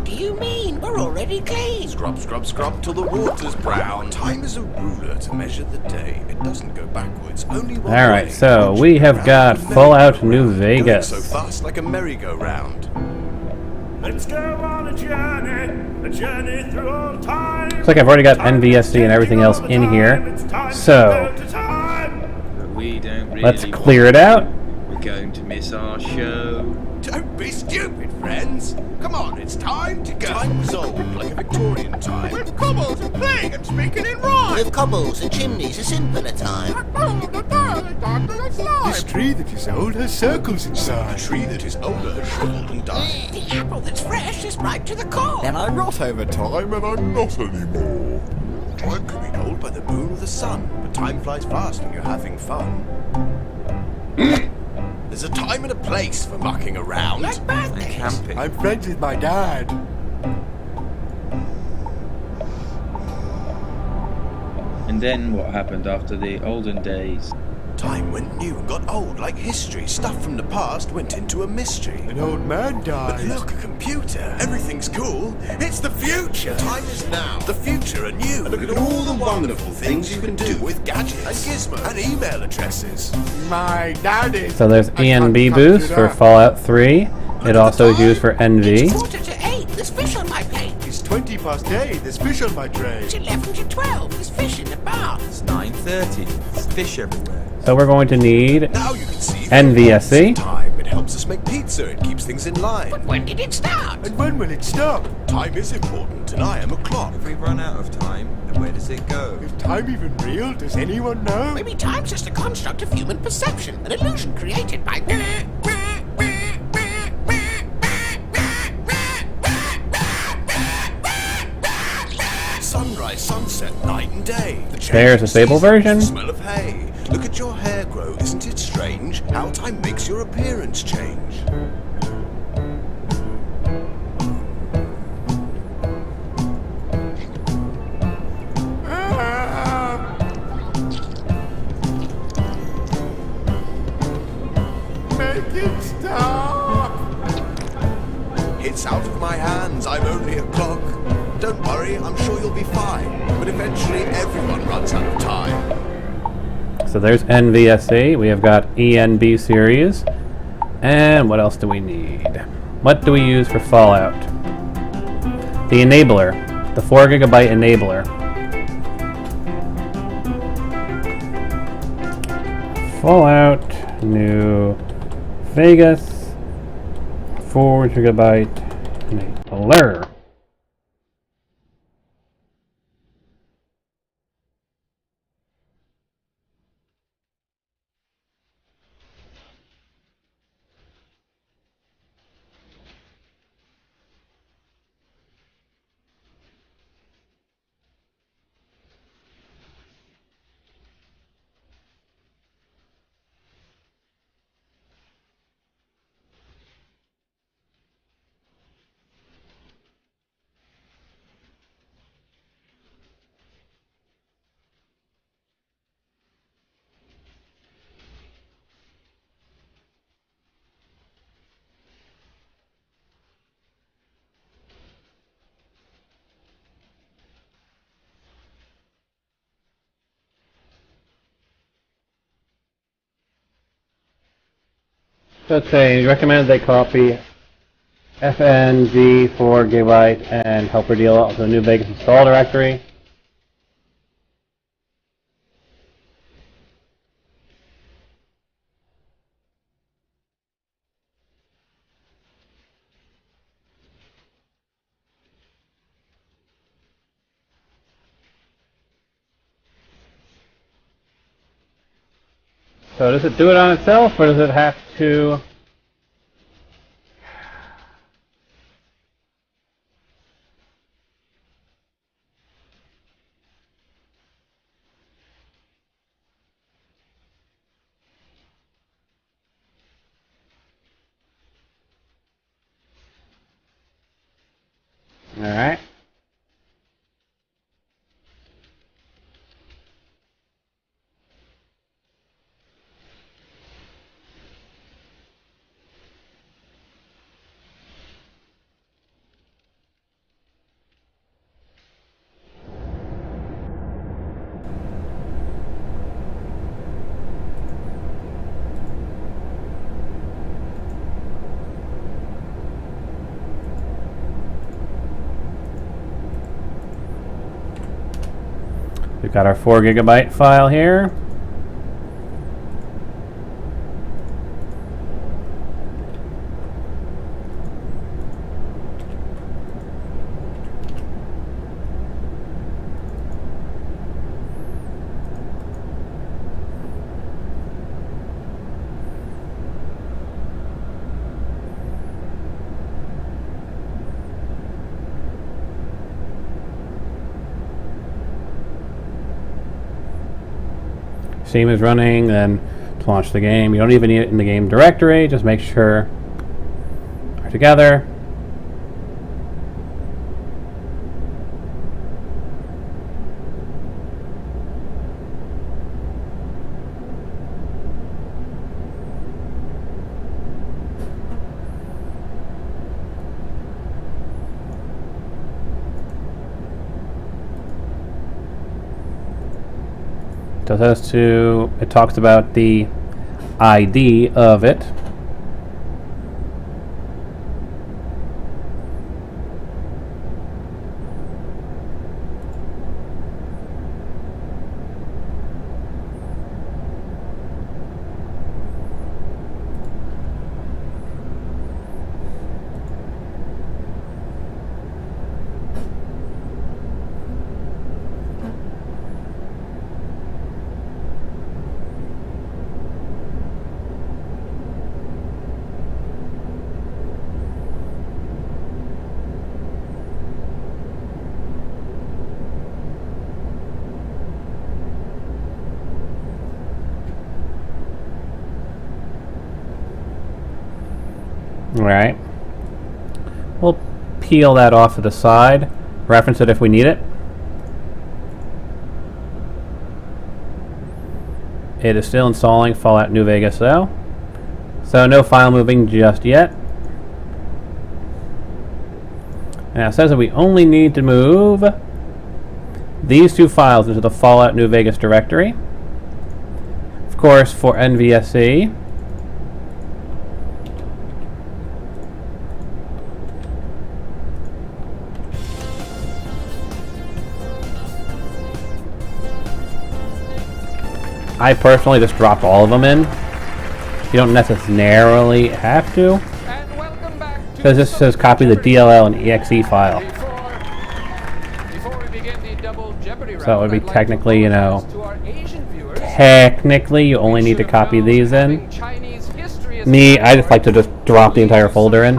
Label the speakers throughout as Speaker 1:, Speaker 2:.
Speaker 1: What do you mean? We're already clean.
Speaker 2: Scrub, scrub, scrub till the water's brown. Time is a ruler to measure the day. It doesn't go backwards, only one way.
Speaker 3: Alright, so we have got Fallout New Vegas.
Speaker 2: Going so fast like a merry-go-round.
Speaker 4: Let's go on a journey through all time.
Speaker 3: Looks like I've already got NVSC and everything else in here. So,
Speaker 5: But we don't really
Speaker 3: let's clear it out.
Speaker 5: We're going to miss our show.
Speaker 2: Don't be stupid, friends. Come on, it's time to go. Time was old, like a Victorian time. With cobbles and plague and speaking in rhyme.
Speaker 1: With cobbles and chimneys, a simpler time.
Speaker 6: This tree that is old has circles
Speaker 2: The
Speaker 6: inside.
Speaker 2: tree that is older has shriveled and died.
Speaker 1: The apple that's fresh is ripe to the core.
Speaker 6: And I'm not over time, and I'm not anymore.
Speaker 2: Time can be told by the moon or the sun, but time flies fast when you're having fun. There's a time and a place for mucking around.
Speaker 1: Like birthdays.
Speaker 5: Camping.
Speaker 6: I'm friends with my dad.
Speaker 5: And then what happened after the olden days?
Speaker 2: Time went new and got old like history. Stuff from the past went into a mystery.
Speaker 6: An old man
Speaker 2: But
Speaker 6: died.
Speaker 2: look, a computer. Everything's cool. It's the future. Time is now. The future are new. And look at all the wonderful things you can do with gadgets and gizmos and email addresses.
Speaker 6: My dad is.
Speaker 3: So there's
Speaker 6: I can't
Speaker 3: ENB
Speaker 6: cut
Speaker 3: boost
Speaker 6: it
Speaker 3: for
Speaker 6: up.
Speaker 3: Fallout 3. It also is used for NV.
Speaker 1: It's 8:45. There's fish on my plate.
Speaker 6: It's 20 past 8. There's fish on my tray.
Speaker 1: It's 11 to 12. There's fish in the bar.
Speaker 7: It's 9:30. There's fish everywhere.
Speaker 3: So we're going to need
Speaker 2: Now you can see
Speaker 3: NVSC.
Speaker 2: time. It helps us make pizza. It keeps things in line.
Speaker 1: But when did it start?
Speaker 6: And when will it stop?
Speaker 2: Time is important, and I am a clock.
Speaker 7: If we run out of time, then where does it go?
Speaker 6: Is time even real? Does anyone know?
Speaker 1: Maybe time's just a construct of human perception, an illusion created by.
Speaker 2: Sunrise, sunset, night and day. The change
Speaker 3: There's a
Speaker 2: of
Speaker 3: stable
Speaker 2: seasons,
Speaker 3: version.
Speaker 2: the smell of hay. Look at your hair grow, isn't it strange? How time makes your appearance change.
Speaker 6: Make it stop!
Speaker 2: It's out of my hands, I'm only a clock. Don't worry, I'm sure you'll be fine. But eventually everyone runs out of time.
Speaker 3: So there's NVSC. We have got ENB series. And what else do we need? What do we use for Fallout? The enabler. The 4 gigabyte enabler. Fallout New Vegas 4 gigabyte enabler. So it's a recommended they copy FNG 4 gigabyte and helper deal out to the New Vegas install directory. So does it do it on itself, or does it have to... Alright. We've got our 4 gigabyte file here. Steam is running, then to launch the game. You don't even need it in the game directory, just make sure they're together. It talks about the ID of it. Alright. We'll peel that off to the side. Reference it if we need it. It is still installing Fallout New Vegas though. So no file moving just yet. Now it says that we only need to move these 2 files into the Fallout New Vegas directory. Of course, for NVSC, I personally just dropped all of them in. You don't necessarily have to. Because this says copy the DLL and EXE file. So that would be technically, you know, technically you only need to copy these in. Me, I just like to just drop the entire folder in.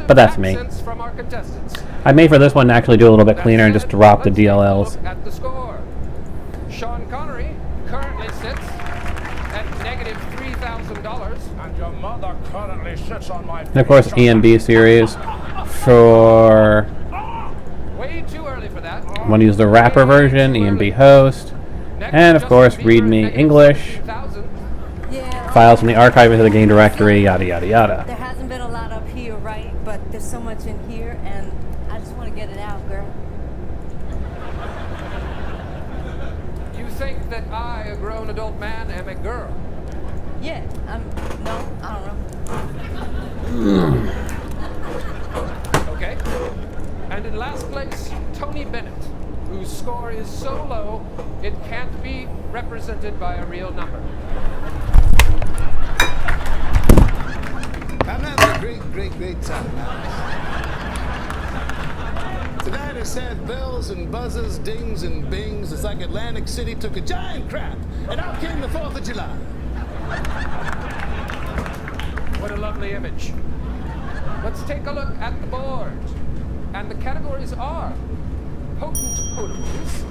Speaker 3: But that's me. I made for this one to actually do a little bit cleaner and just drop the DLLs.
Speaker 8: Sean Connery currently sits at negative $3,000, and your mother currently sits on my.
Speaker 3: And of course, ENB series for.
Speaker 8: Way too early for that.
Speaker 3: I'm going to use the wrapper version, ENB host, and of course, README English, files from the archive into the game directory, yada yada yada.
Speaker 9: There hasn't been a lot up here, right? But there's so much in here, and I just want to get it out, girl.
Speaker 8: You think that I, a grown adult man, am a girl?
Speaker 9: Yeah, no, I don't know.
Speaker 8: Okay. And in last place, Tony Bennett, whose score is so low, it can't be represented by a real number.
Speaker 10: I'm having a great time now. Tonight has had bells and buzzers, dings and bings. It's like Atlantic City took a giant crap, and out came the 4th of July.
Speaker 8: What a lovely image. Let's take a look at the board. And the categories are potent poems,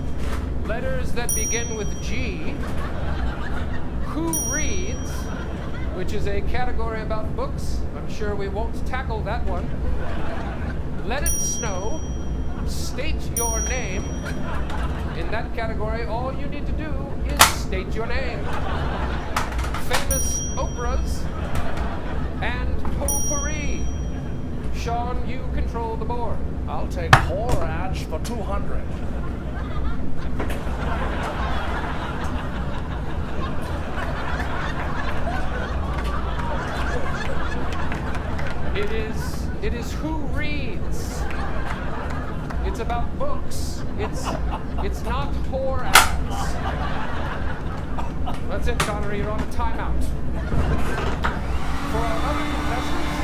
Speaker 8: letters that begin with G, who reads, which is a category about books. I'm sure we won't tackle that one. Let it snow, state your name. In that category, all you need to do is state your name. Famous operas and potpourri. Sean, you control the board.
Speaker 4: I'll take Horage for 200.
Speaker 8: It is who reads. It's about books. It's not whore ads. That's it, Connery. You're on a timeout. For our other contestants,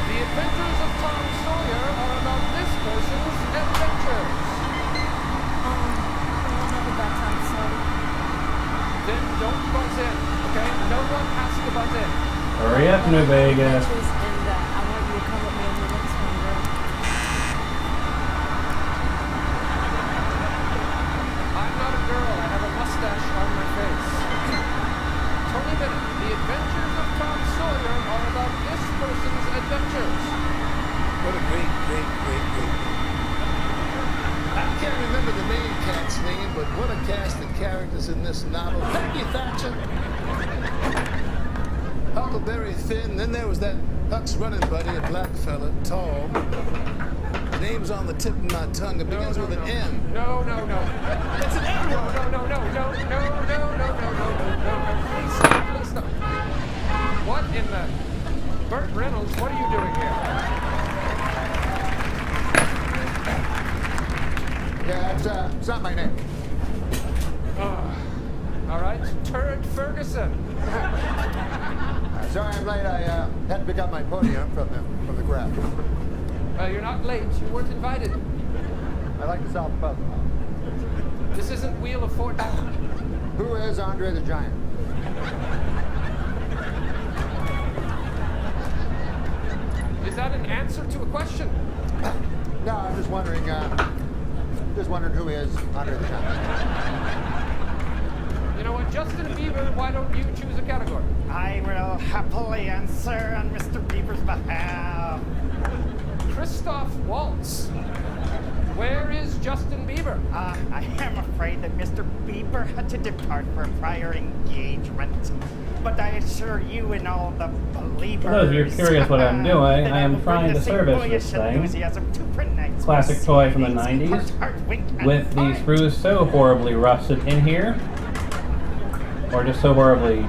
Speaker 8: the adventures of Tom Sawyer are about this person's adventures.
Speaker 9: I don't know about Tom Sawyer.
Speaker 8: Then don't buzz in, okay? No one has to buzz in.
Speaker 3: Hurry up, New Vegas.
Speaker 9: And I want you to come with me on the next one, girl.
Speaker 8: I'm not a girl. I have a mustache on my face. Tony Bennett, the adventures of Tom Sawyer are about this person's adventures.
Speaker 6: What a great.
Speaker 10: I can't remember the main cat's name, but what a cast of characters in this novel. Becky Thatcher, Huckleberry Finn, then there was that Huck's running buddy, a black fella, tall. The name's on the tip of my tongue. It begins with an M.
Speaker 8: No.
Speaker 10: It's an M.
Speaker 8: No. Please stop. What in the... Burt Reynolds, what are you doing here?
Speaker 6: Yeah, it's not my name.
Speaker 8: All right, Turd Ferguson.
Speaker 6: Sorry I'm late. I had to pick up my podium from the crowd.
Speaker 8: You're not late. You weren't invited.
Speaker 6: I like to solve the puzzle.
Speaker 8: This isn't Wheel of Fortune.
Speaker 6: Who is Andre the Giant?
Speaker 8: Is that an answer to a question?
Speaker 6: No, I'm just wondering who is Andre the Giant.
Speaker 8: You know what, Justin Bieber, why don't you choose a category?
Speaker 11: I will happily answer on Mr. Bieber's behalf.
Speaker 8: Christoph Waltz. Where is Justin Bieber?
Speaker 11: I am afraid that Mr. Bieber had to depart for a prior engagement. But I assure you and all the believers...
Speaker 3: For those of you curious what I'm doing, I am trying to service this thing. Classic toy from the 90s. With the screws so horribly rusted in here. Or just so horribly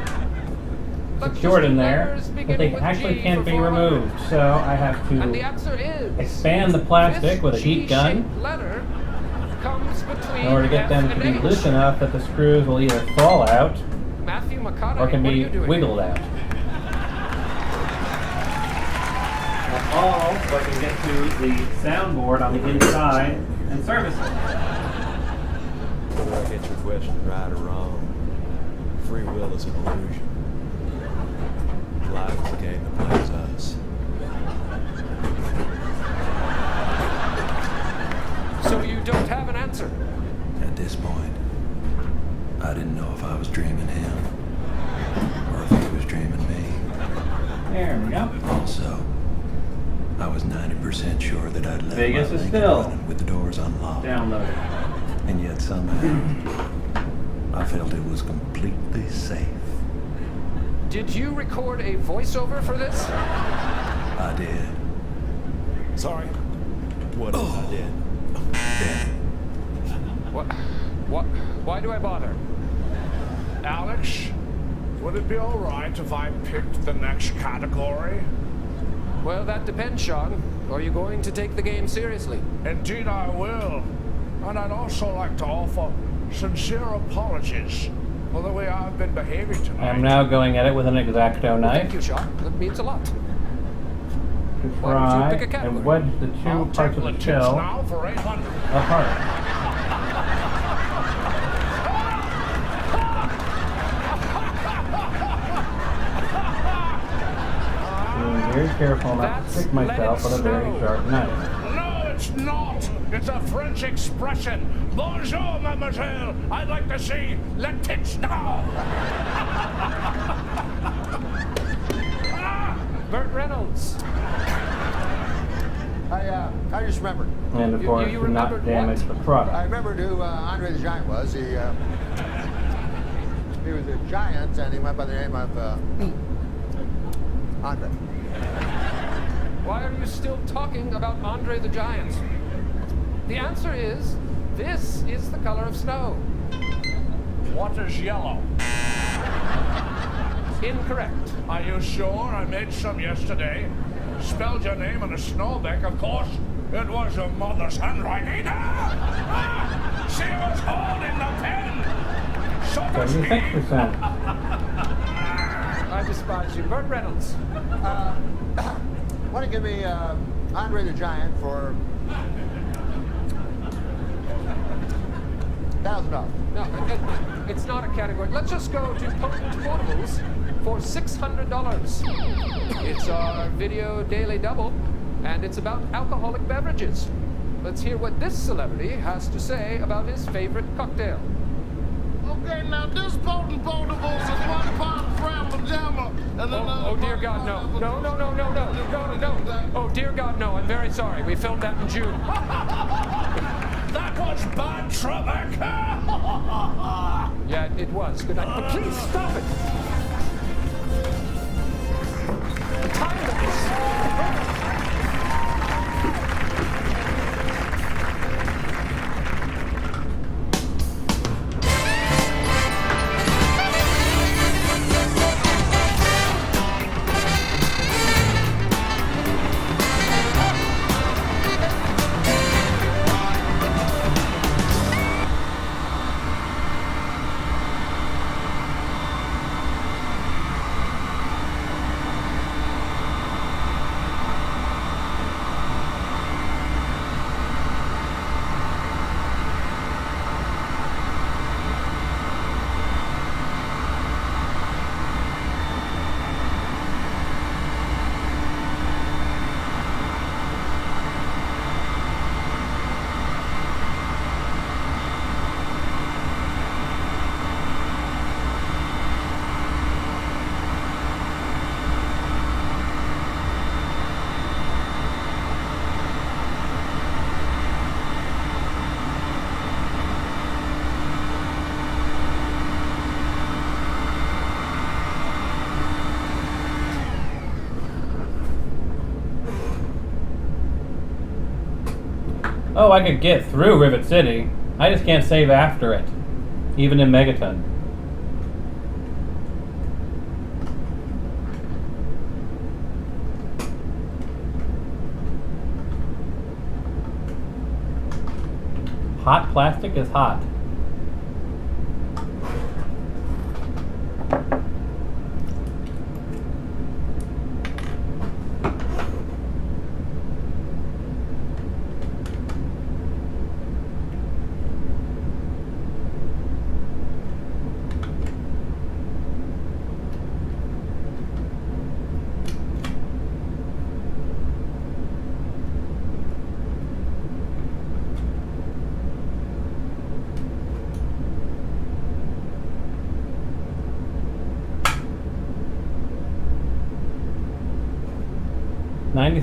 Speaker 3: secured in there that they actually can't be removed. So I have to expand the plastic with a heat gun in order to get them to be loose enough that the screws will either fall out or can be wiggled out. That's all so I can get to the soundboard on the inside and service it.
Speaker 7: Whether I get your question right or wrong, free will is an illusion. Life is a game that plays us.
Speaker 8: So you don't have an answer?
Speaker 7: At this point, I didn't know if I was dreaming him or if he was dreaming me.
Speaker 3: There we go.
Speaker 7: Also, I was 90% sure that I'd left
Speaker 3: Vegas
Speaker 7: my
Speaker 3: is
Speaker 7: Lincoln
Speaker 3: still
Speaker 7: running with the doors unlocked.
Speaker 3: downloaded.
Speaker 7: And yet somehow, I felt it was completely safe.
Speaker 8: Did you record a voiceover for this?
Speaker 7: I did.
Speaker 4: Sorry.
Speaker 7: What if I did? Damn it.
Speaker 8: What? Why do I bother?
Speaker 4: Alex, would it be all right if I picked the next category?
Speaker 8: Well, that depends, Sean. Are you going to take the game seriously?
Speaker 4: Indeed I will. And I'd also like to offer sincere apologies for the way I've been behaving tonight.
Speaker 3: I'm now going at it with an X-Acto
Speaker 8: Well,
Speaker 3: knife
Speaker 8: thank you, Sean. That means a lot.
Speaker 3: to
Speaker 8: Why don't
Speaker 3: try
Speaker 8: you pick a category?
Speaker 3: and wedge the two
Speaker 4: I'll
Speaker 3: parts of
Speaker 4: take
Speaker 3: the
Speaker 4: tips
Speaker 3: shell
Speaker 4: now for 800.
Speaker 3: apart. Being very careful not to stick myself with a very sharp knife.
Speaker 4: No, it's not. It's a French expression. Bonjour, mademoiselle. I'd like to see le tits now.
Speaker 8: Burt Reynolds.
Speaker 6: I just remembered.
Speaker 3: And of course,
Speaker 8: you
Speaker 3: to not
Speaker 8: remembered
Speaker 3: damage
Speaker 8: what?
Speaker 3: the product.
Speaker 6: I remembered who Andre the Giant was. He was a giant, and he went by the name of Andre.
Speaker 8: Why are you still talking about Andre the Giant? The answer is, this is the color of snow.
Speaker 4: What is yellow?
Speaker 8: Incorrect.
Speaker 4: Are you sure? I made some yesterday. Spelled your name on a snowbank, of course. It was your mother's handwriting. She was holding the pen. So much
Speaker 3: 76%.
Speaker 8: I despise you. Burt Reynolds.
Speaker 6: Want to give me Andre the Giant for $1,000.
Speaker 8: No, it's not a category. Let's just go to Potent Potables for $600. It's our video daily double, and it's about alcoholic beverages. Let's hear what this celebrity has to say about his favorite cocktail.
Speaker 10: Okay, now this Potent Potables is 1 pound Framble Jammer and another.
Speaker 8: Oh dear God, no. No. Oh dear God, no. I'm very sorry. We filmed that in June.
Speaker 4: That was bad, Trebek.
Speaker 8: Yeah, it was. Good night. But please stop it. The time of this.
Speaker 3: '" Oh, I could get through Rivet City. I just can't save after it, even in Megaton. Hot plastic is hot.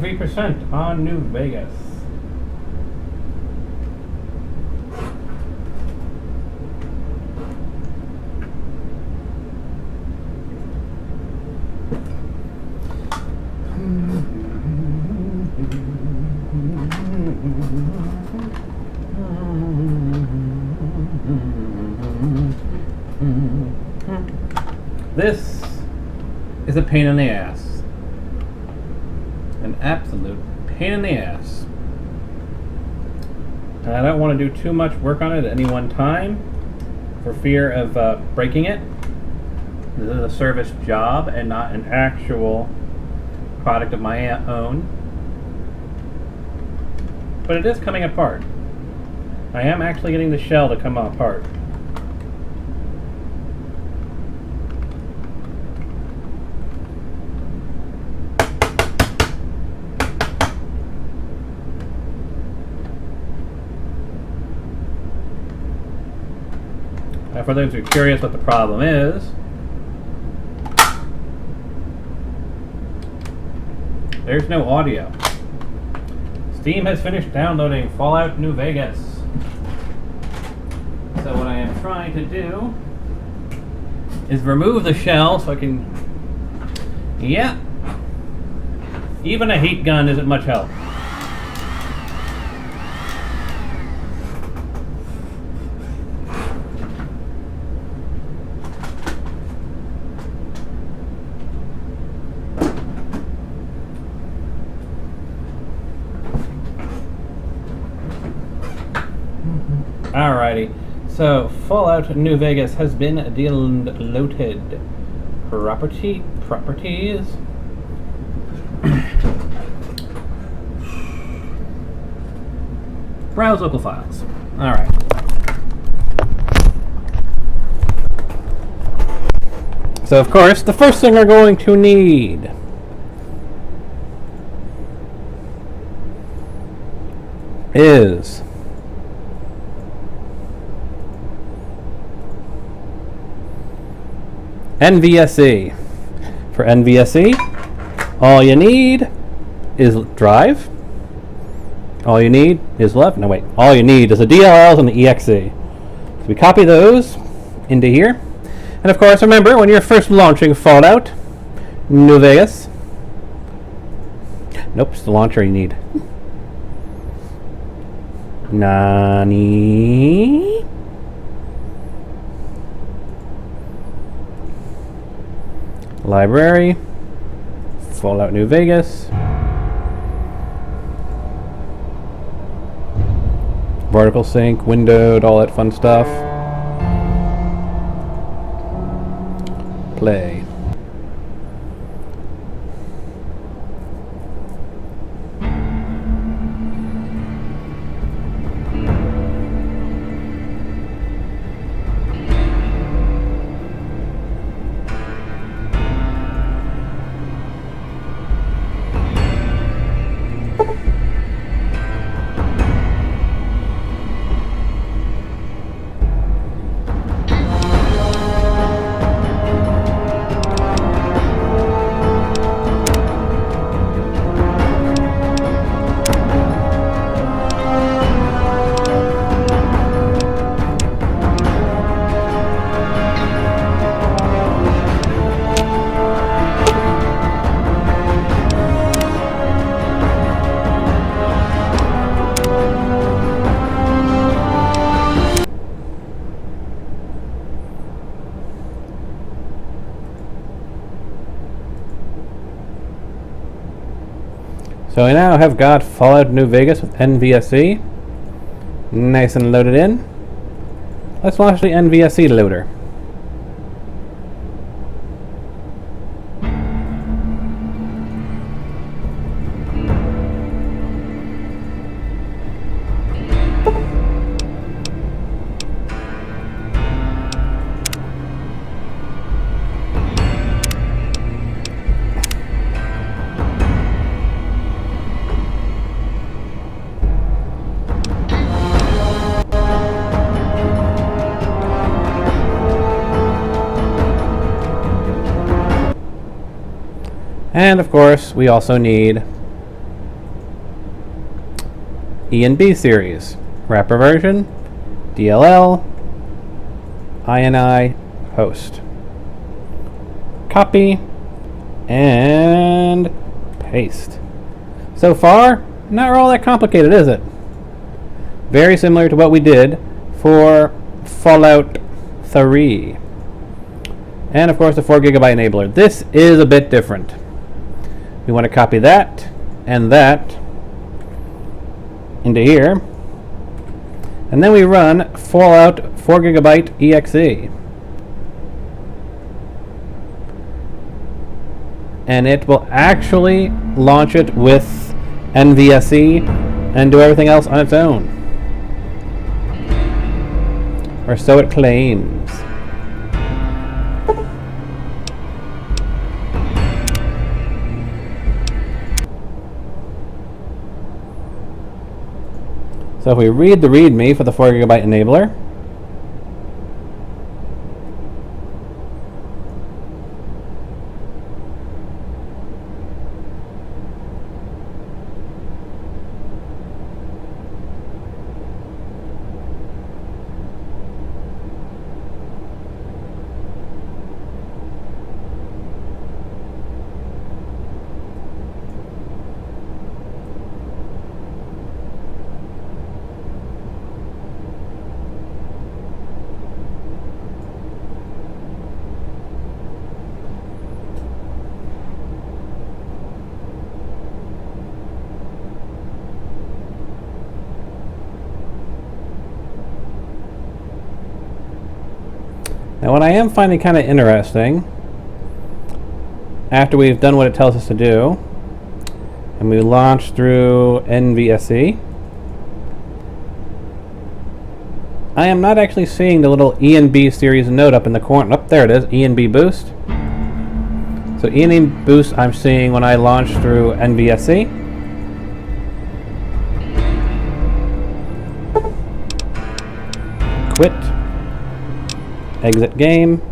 Speaker 3: %, on New Vegas. This is a pain in the ass. An absolute pain in the ass. And I don't want to do too much work on it at any one time for fear of breaking it. This is a service job and not an actual product of my own. But it is coming apart. I am actually getting the shell to come apart. Now, for those who are curious what the problem is, there's no audio. Steam has finished downloading Fallout New Vegas. So what I am trying to do is remove the shell so I can... Yeah. Even a heat gun isn't much help. Alrighty. So, Fallout New Vegas has been downloaded. Properties. Browse local files. Alright. So, of course, the first thing we're going to need is NVSE. For NVSE, all you need is drive. All you need is left. No, wait. All you need is the DLLs and the EXE. So we copy those into here. And of course, remember, when you're first launching Fallout New Vegas, nope, it's the launcher you need. Nani? Library, Fallout New Vegas, vertical sync, windowed, all that fun stuff. Play. So I now have got Fallout New Vegas with NVSE. Nice and loaded in. Let's launch the NVSE loader. And of course, we also need E and B series, wrapper version, DLL, INI, host. Copy and paste. So far, not all that complicated, is it? Very similar to what we did for Fallout 3. And of course, the 4 GB enabler. This is a bit different. We want to copy that and that into here. And then we run Fallout 4 GB EXE. And it will actually launch it with NVSE and do everything else on its own. Or so it claims. So if we read the README for the 4 GB enabler, Now what I am finding kind of interesting, after we've done what it tells us to do, and we launch through NVSE, I am not actually seeing the little ENB series note up in the corner. Up there it is, ENB boost. So ENB boost I'm seeing when I launch through NVSE. Quit. Exit game.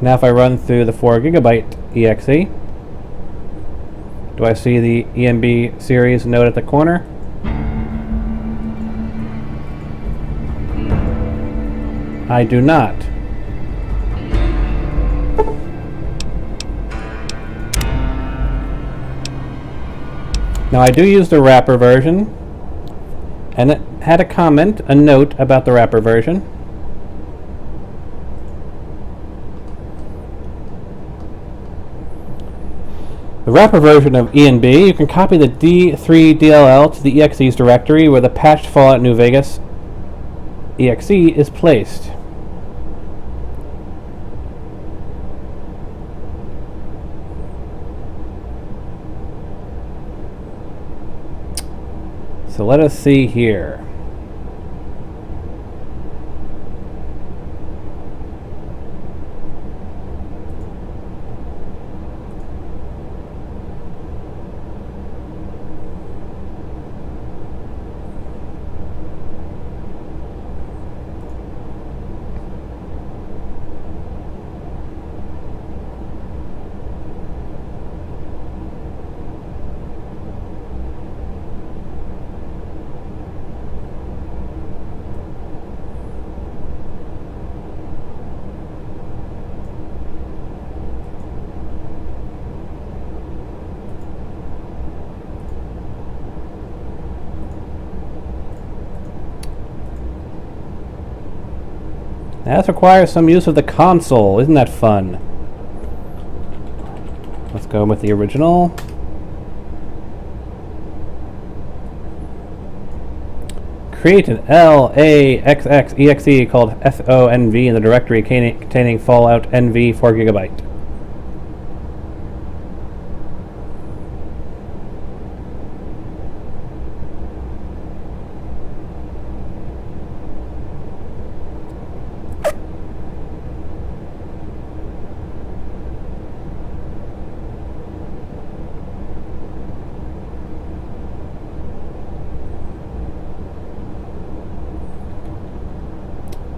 Speaker 3: Now if I run through the 4 gigabyte EXE, do I see the ENB series note at the corner? I do not. Now I do use the wrapper version, and it had a comment, a note about the wrapper version. The wrapper version of ENB, you can copy the D3DLL to the EXE's directory where the patched Fallout New Vegas EXE is placed. So let us see here. That requires some use of the console. Isn't that fun? Let's go with the original. Create an LAXX.exe called FONV in the directory containing Fallout NV 4 gigabyte.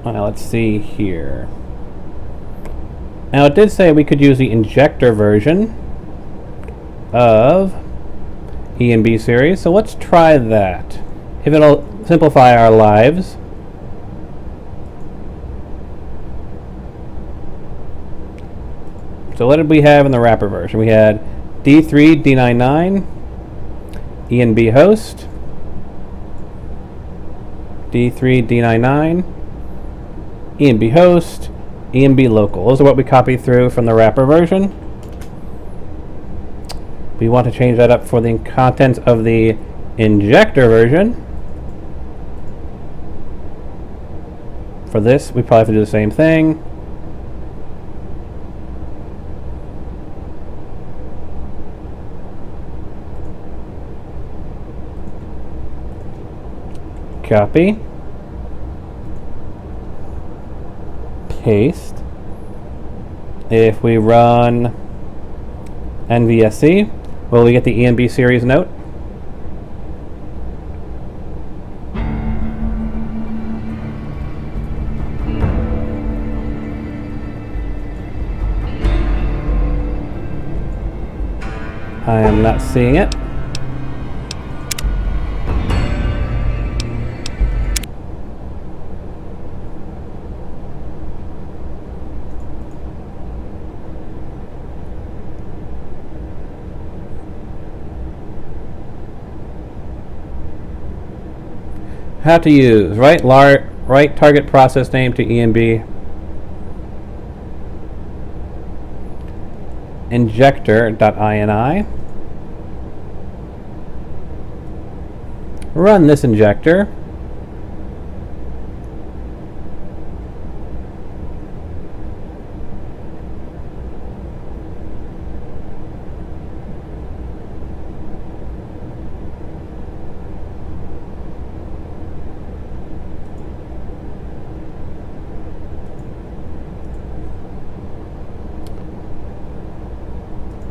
Speaker 3: Now let's see here. Now it did say we could use the injector version of ENB series, so let's try that. If it'll simplify our lives. So what did we have in the wrapper version? We had D3, D99, ENB host, D3, D99, ENB host, ENB local. Those are what we copied through from the wrapper version. We want to change that up for the contents of the injector version. For this, we probably have to do the same thing. Copy. Paste. If we run NVSE, will we get the ENB series note? I am not seeing it. How to use, right target process name to ENB injector.ini. Run this injector.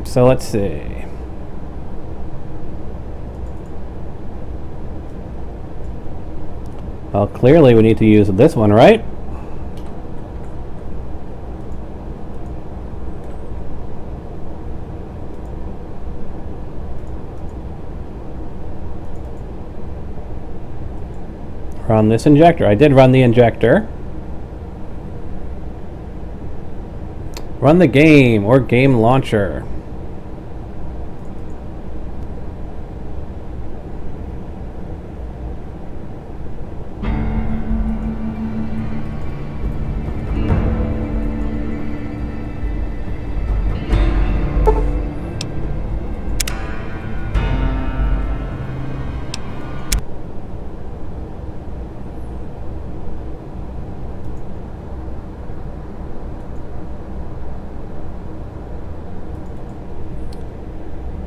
Speaker 3: so let's see. Well, clearly we need to use this one, right? Run this injector. I did run the injector. Run the game or game launcher.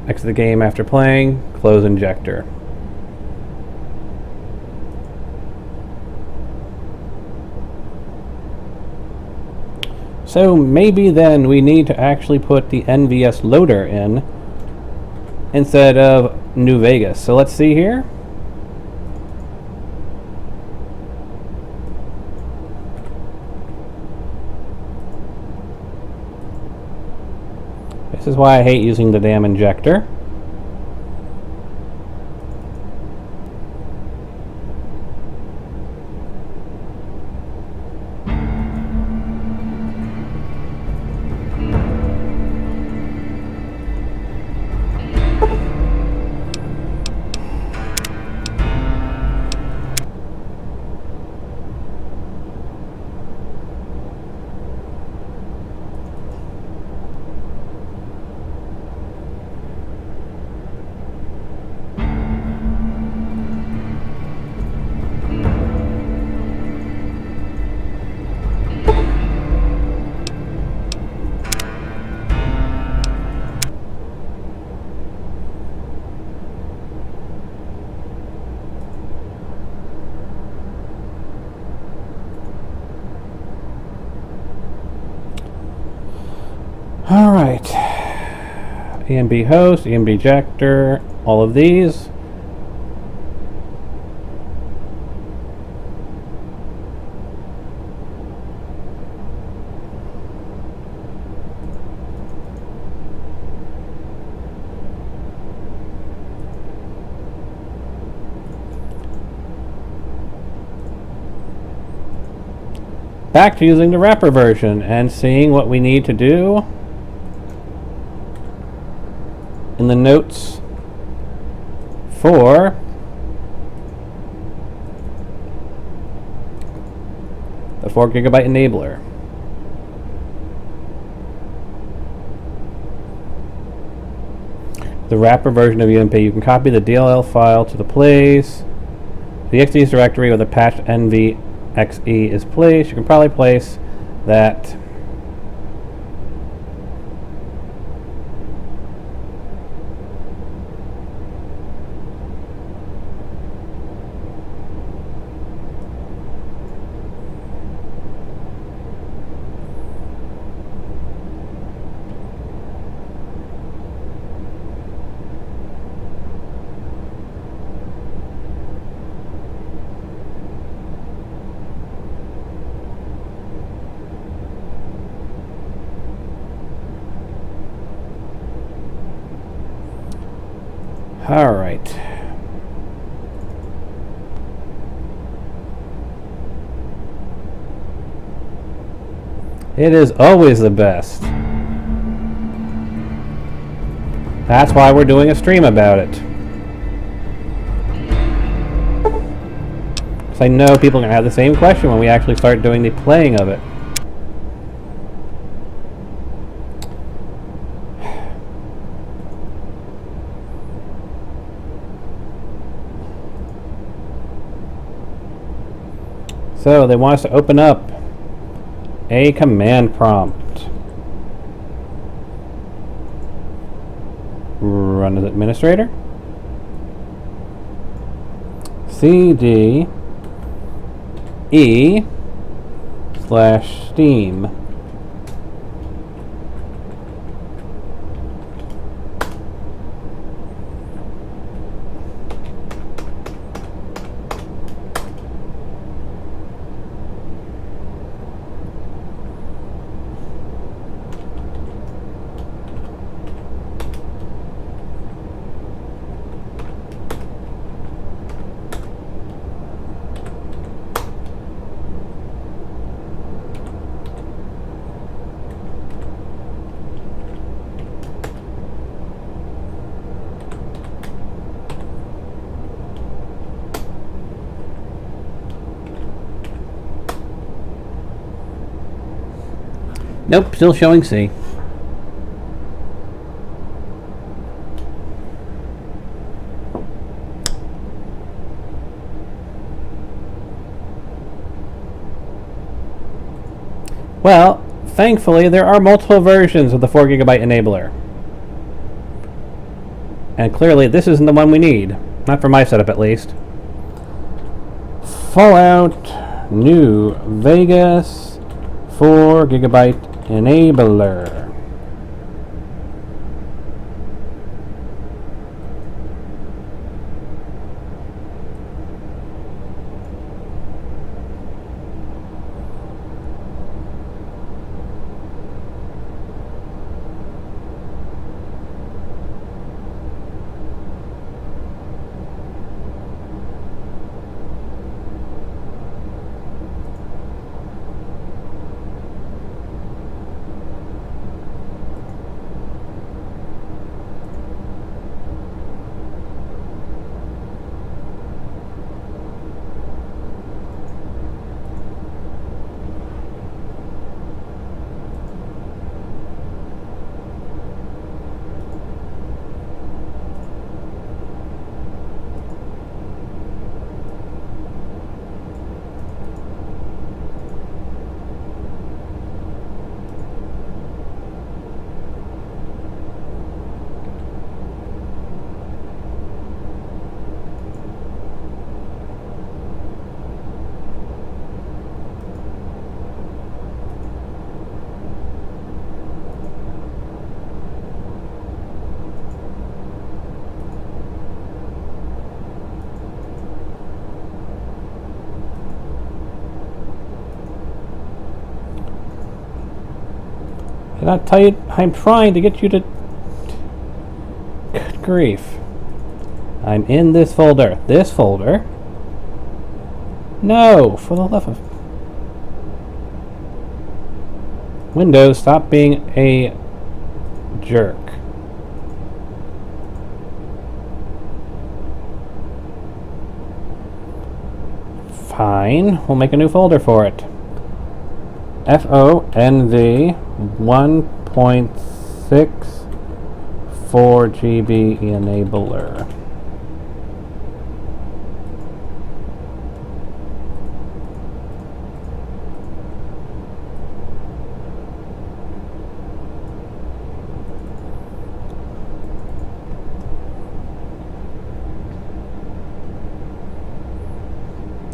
Speaker 3: Exit the game after playing, close injector. So maybe then we need to actually put the NVS loader in instead of New Vegas. So let's see here. This is why I hate using the damn injector. Alright, EMB host, EMB ejector, all of these. Back to using the wrapper version and seeing what we need to do in the notes for the 4 GB enabler. The wrapper version of UMP, you can copy the DLL file to the place. The XE's directory where the patch NVXE is placed. You can probably place that all right. It is always the best. That's why we're doing a stream about it. Because I know people are going to have the same question when we actually start doing the playing of it. So they want us to open up a command prompt. Run as administrator. CD E/Steam. Nope, still showing C. Well, thankfully there are multiple versions of the 4 GB enabler. And clearly this isn't the one we need. Not for my setup at least. Fallout New Vegas 4 GB enabler. Did I tell you I'm trying to get you to... Good grief. I'm in this folder. This folder? No, for the love of... Windows, stop being a jerk. Fine, we'll make a new folder for it. FONV 1.6 4GB enabler.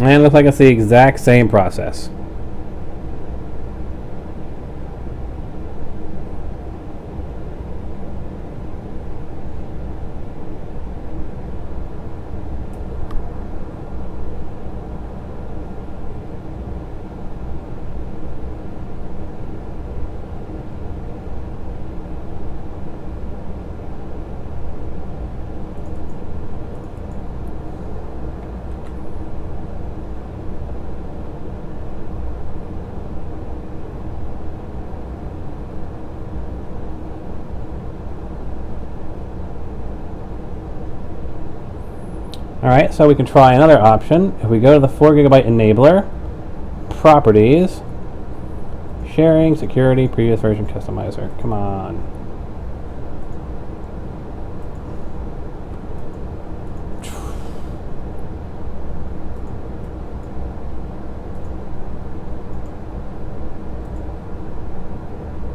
Speaker 3: And it looks like it's the exact same process. Alright, so we can try another option. If we go to the 4GB enabler, properties, sharing, security, previous version customizer. Come on.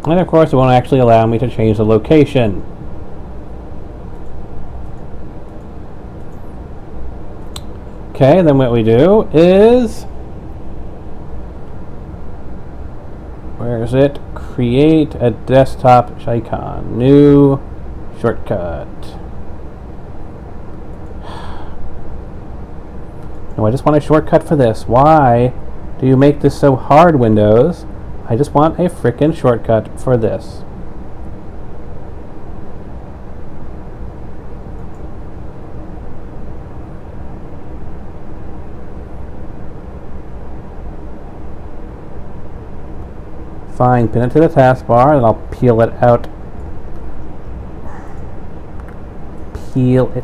Speaker 3: And of course it won't actually allow me to change the location. Okay, then what we do is, where is it? Create a desktop icon. New shortcut. No, I just want a shortcut for this. Why do you make this so hard, Windows? I just want a frickin' shortcut for this. Fine, pin it to the taskbar, and I'll peel it out. Peel it.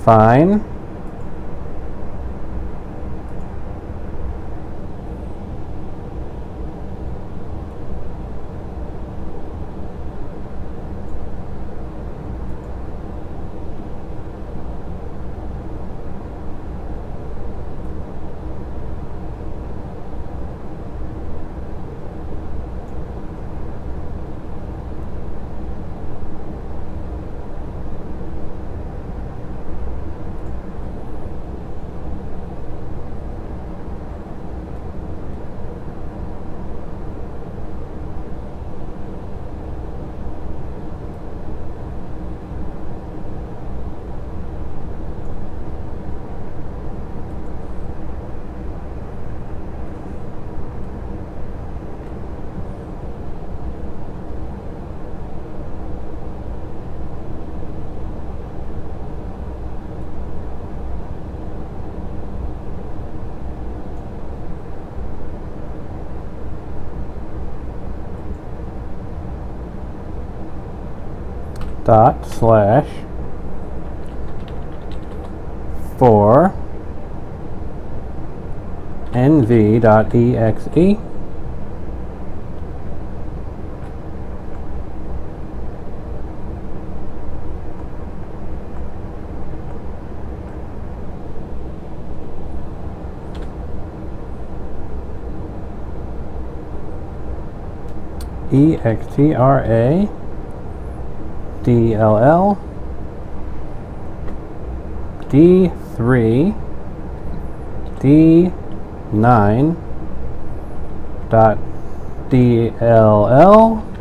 Speaker 3: Fine. dot slash 4 nv.exe extra dll d3 d9 dot dll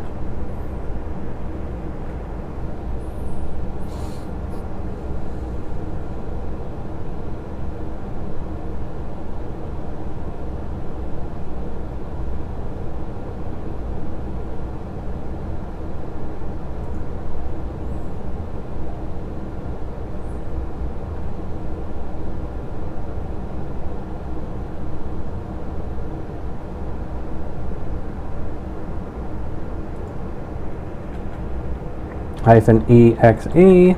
Speaker 3: -exe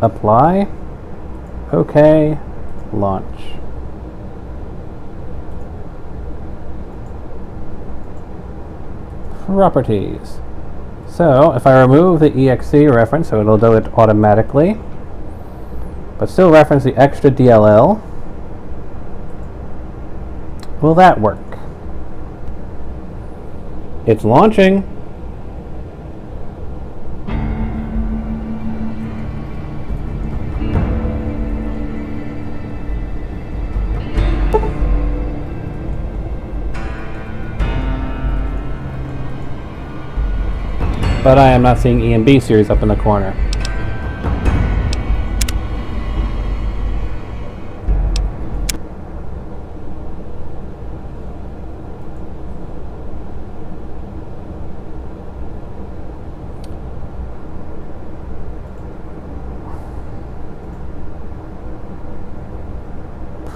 Speaker 3: apply, OK, launch. Properties. So if I remove the exe reference, so it'll do it automatically, but still reference the extra DLL, will that work? It's launching. But I am not seeing ENB series up in the corner.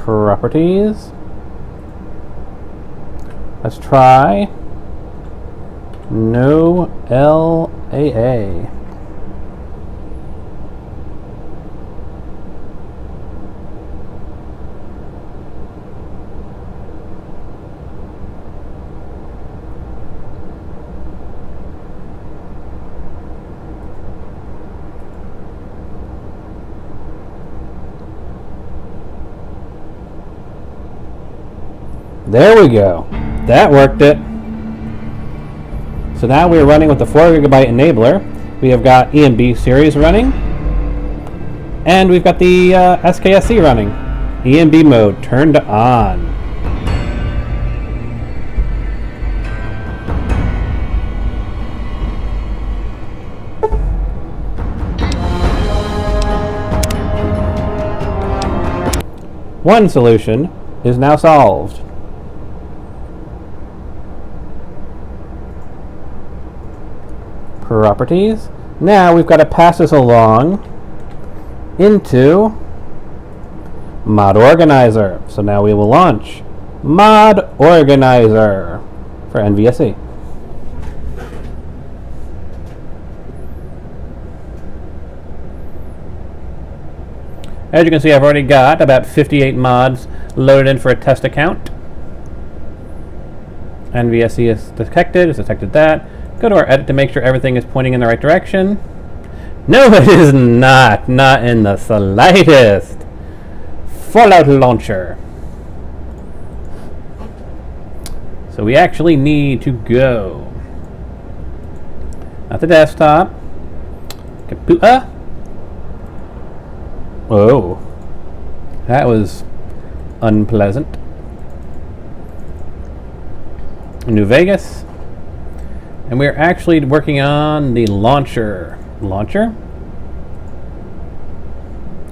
Speaker 3: Properties. Let's try no LAA. There we go. That worked it. So now we're running with the 4GB enabler. We have got ENB series running. And we've got the SKSC running. ENB mode turned on. One solution is now solved. Properties. Now we've got to pass this along into Mod Organizer. So now we will launch Mod Organizer for NVSE. As you can see, I've already got about 58 mods loaded in for a test account. NVSE is detected, it's detected that. Go to our edit to make sure everything is pointing in the right direction. No, it is not. Not in the slightest. Fallout Launcher. So we actually need to go. Not the desktop. Computer. Oh. That was unpleasant. New Vegas. And we're actually working on the launcher. Launcher?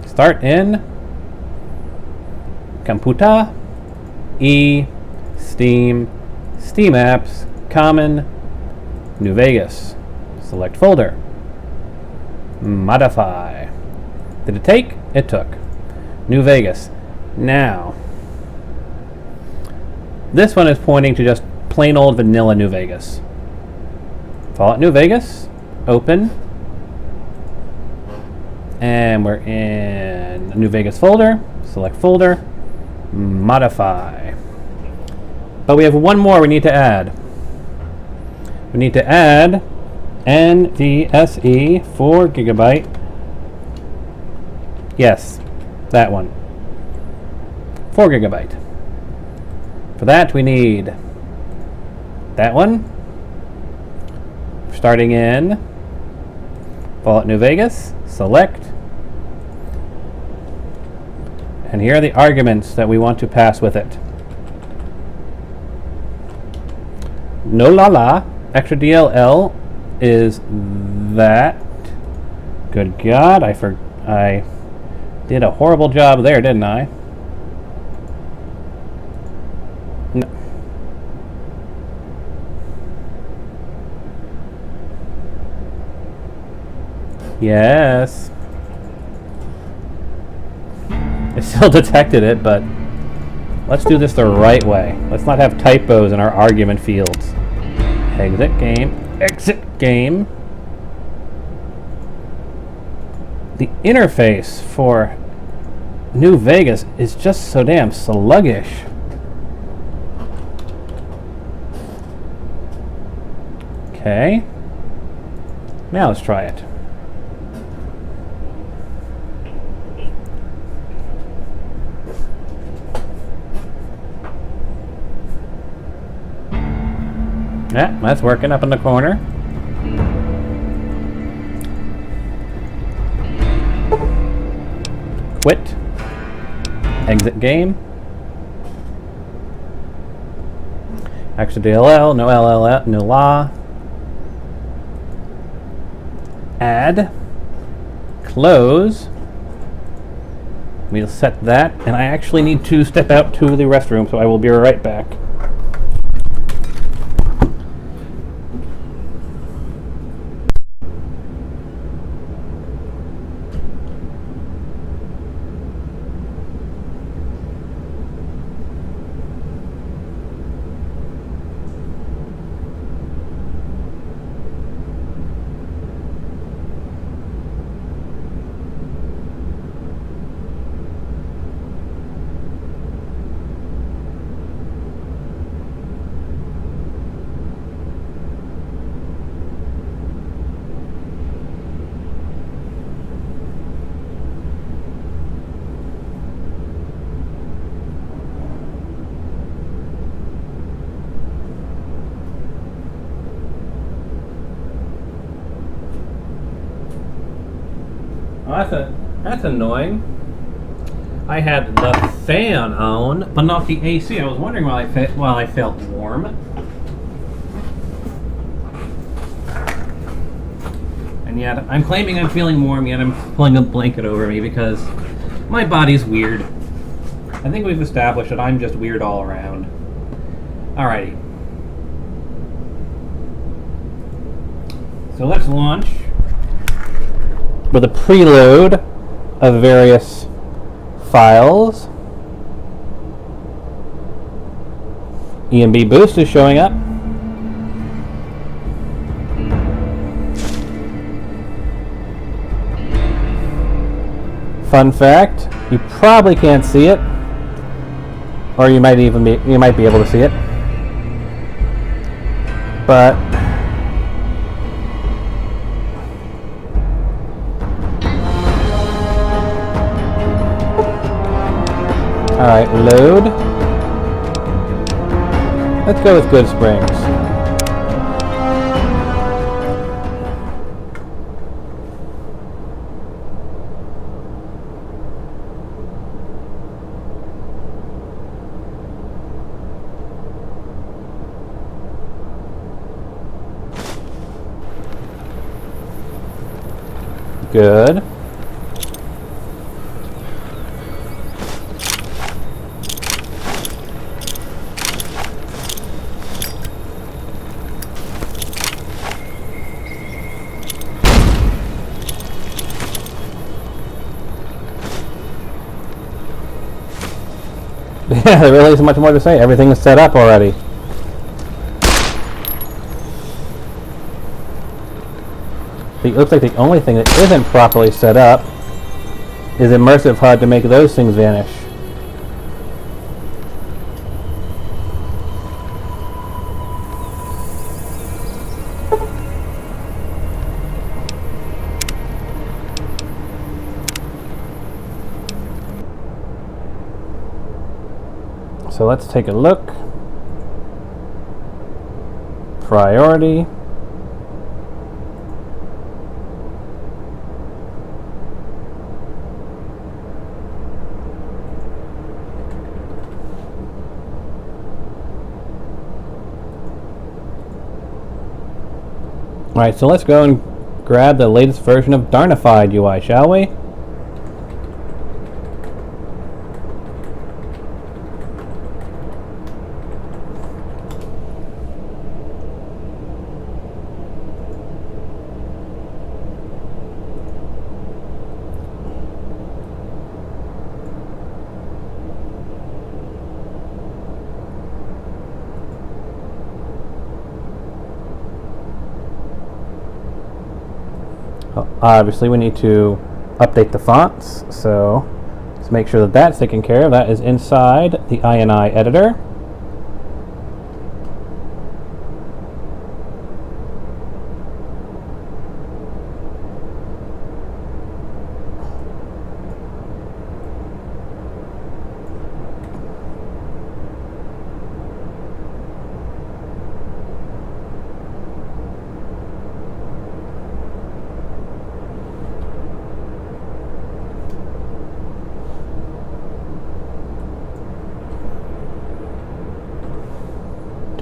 Speaker 3: Start in Computer, E, Steam, Steam Apps, Common, New Vegas. Select folder. Modify. Did it take? It took. New Vegas. Now, this one is pointing to just plain old vanilla New Vegas. Fallout New Vegas. Open. And we're in the New Vegas folder. Select folder. Modify. But we have one more we need to add. We need to add NVSe 4 gigabyte. Yes, that one. 4 gigabyte. For that we need that one. Starting in Fallout New Vegas, select. And here are the arguments that we want to pass with it. No la la, extra DLL is that. Good God, I did a horrible job there, didn't I? No. Yes. It still detected it, but let's do this the right way. Let's not have typos in our argument fields. Exit game. Exit game. The interface for New Vegas is just so damn sluggish. Okay. Now let's try it. Yeah, that's working up in the corner. Quit. Exit game. Extra DLL, no LLL, no law. Add. Close. We'll set that, and I actually need to step out to the restroom, so I will be right back. Oh, that's annoying. I had the fan on, but not the AC. I was wondering why I felt warm. And yet, I'm claiming I'm feeling warm, yet I'm pulling a blanket over me because my body's weird. I think we've established that I'm just weird all around. Alrighty. So let's launch with a preload of various files. EMB Boost is showing up. Fun fact, you probably can't see it, or you might be able to see it, but alright, load. Let's go with Good Springs. Good. Yeah, there really isn't much more to say. Everything is set up already. It looks like the only thing that isn't properly set up is Immersive HUD to make those things vanish. So let's take a look. Priority. Alright, so let's go and grab the latest version of Darnified UI, shall we? Obviously we need to update the fonts, so let's make sure that that's taken care of. That is inside the INI editor.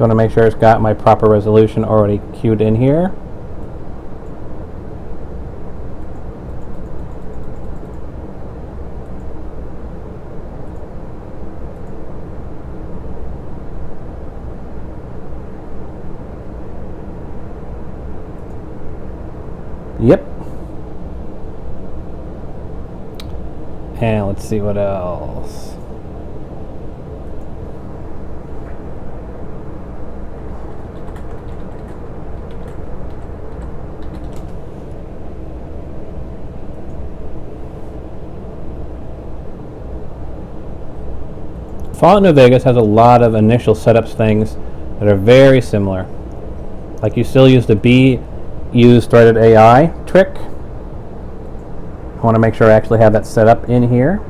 Speaker 3: Want to make sure it's got my proper resolution already queued in here. Yep. And let's see what else. Fallout New Vegas has a lot of initial setups things that are very similar. Like you still use the use threaded AI trick. I want to make sure I actually have that set up in here.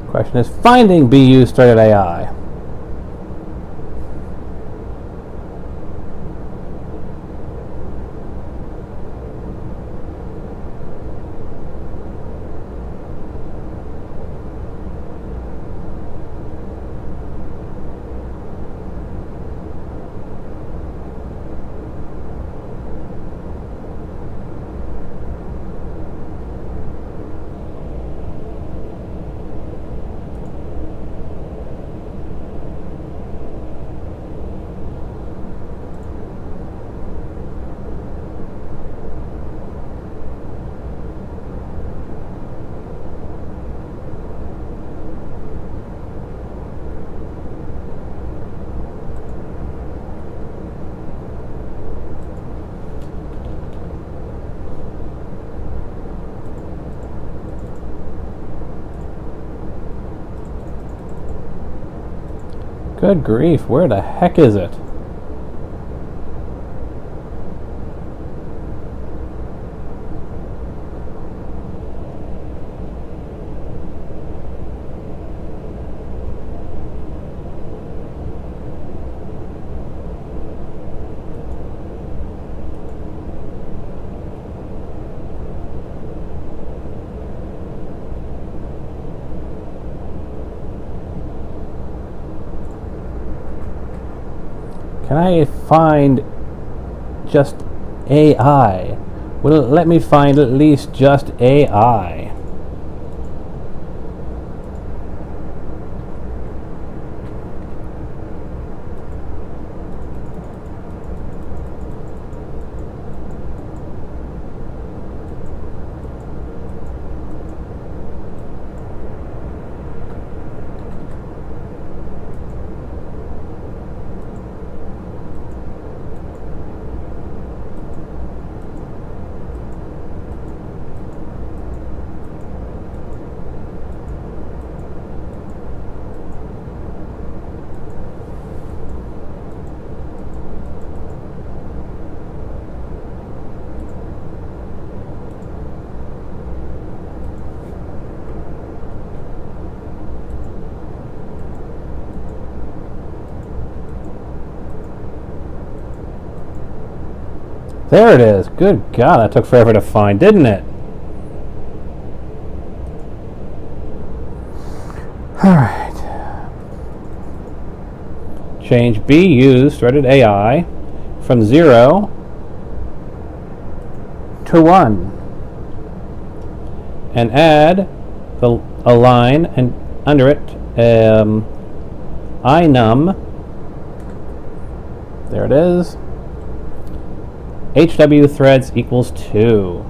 Speaker 3: Question is finding BU threaded AI. Good grief, where the heck is it? Can I find just AI? Will it let me find at least just AI? There it is. Good God, that took forever to find, didn't it? Alright. Change B used threaded AI from 0 to 1. And add a line and under it inum. There it is. HW threads equals 2.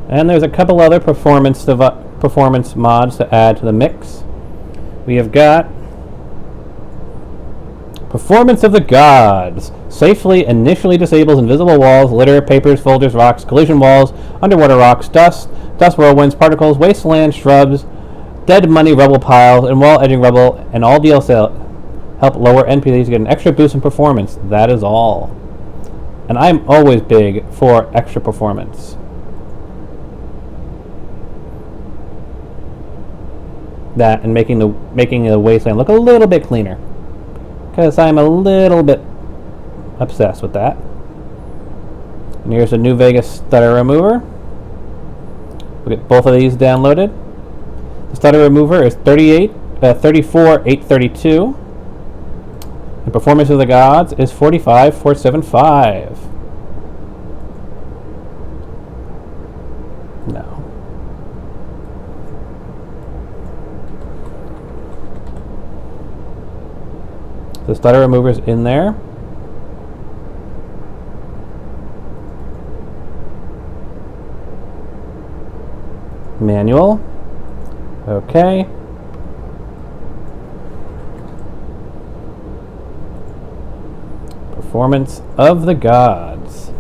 Speaker 3: And there's a couple other performance mods to add to the mix. We have got Performance of the Gods. Safely initially disables invisible walls, litter, papers, folders, rocks, collision walls, underwater rocks, dust whirlwinds, particles, wasteland, shrubs, dead money rubble piles, and wall edging rubble, and all DLC help lower NPCs get an extra boost in performance. That is all. And I'm always big for extra performance. That and making the wasteland look a little bit cleaner. Because I'm a little bit obsessed with that. And here's a New Vegas stutter remover. We'll get both of these downloaded. The stutter remover is 34,832. And Performance of the Gods is 45,475. No. The stutter remover's in there. Manual. Okay. Performance of the Gods.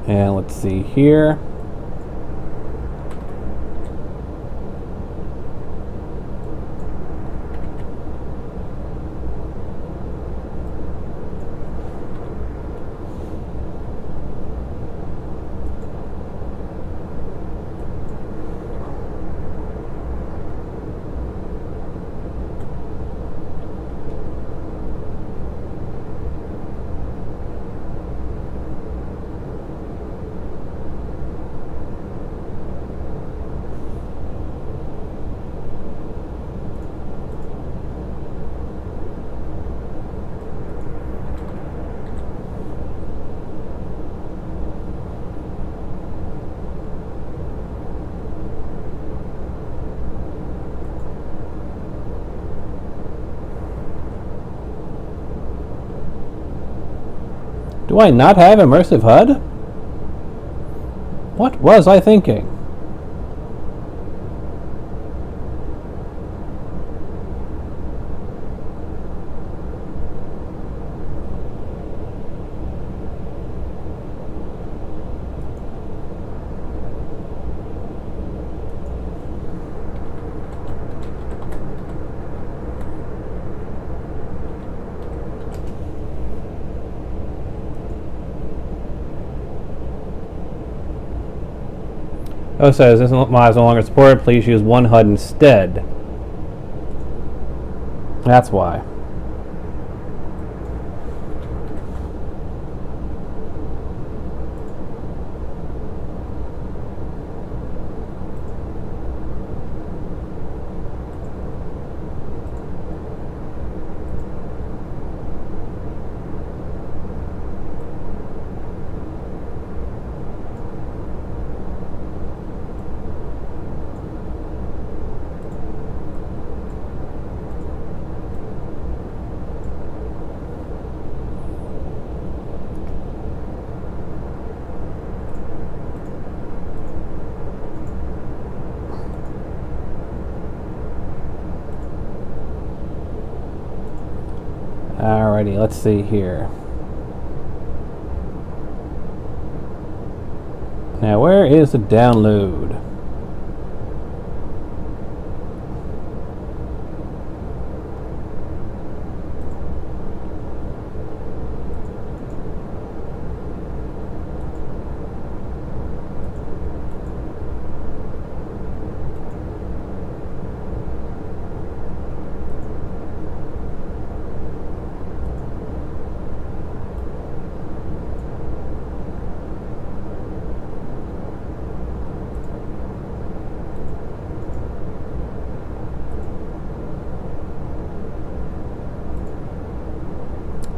Speaker 3: And let's see here. Do I not have immersive HUD? What was I thinking? Oh, it says this mod is no longer supported. Please use one HUD instead. That's why. Alrighty, let's see here. Now, where is the download?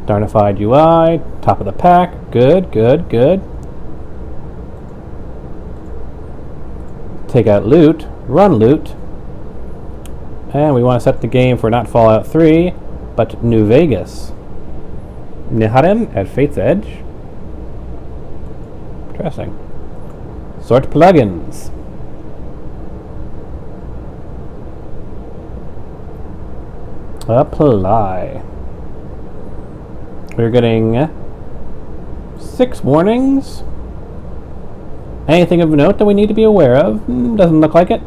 Speaker 3: Darnified UI, top of the pack. Good, good, good. Take out loot, run loot. And we want to set the game for not Fallout 3, but New Vegas. Nihilum at Fate's Edge. Interesting. Sort plugins. Apply. We're getting 6 warnings. Anything of note that we need to be aware of? Doesn't look like it.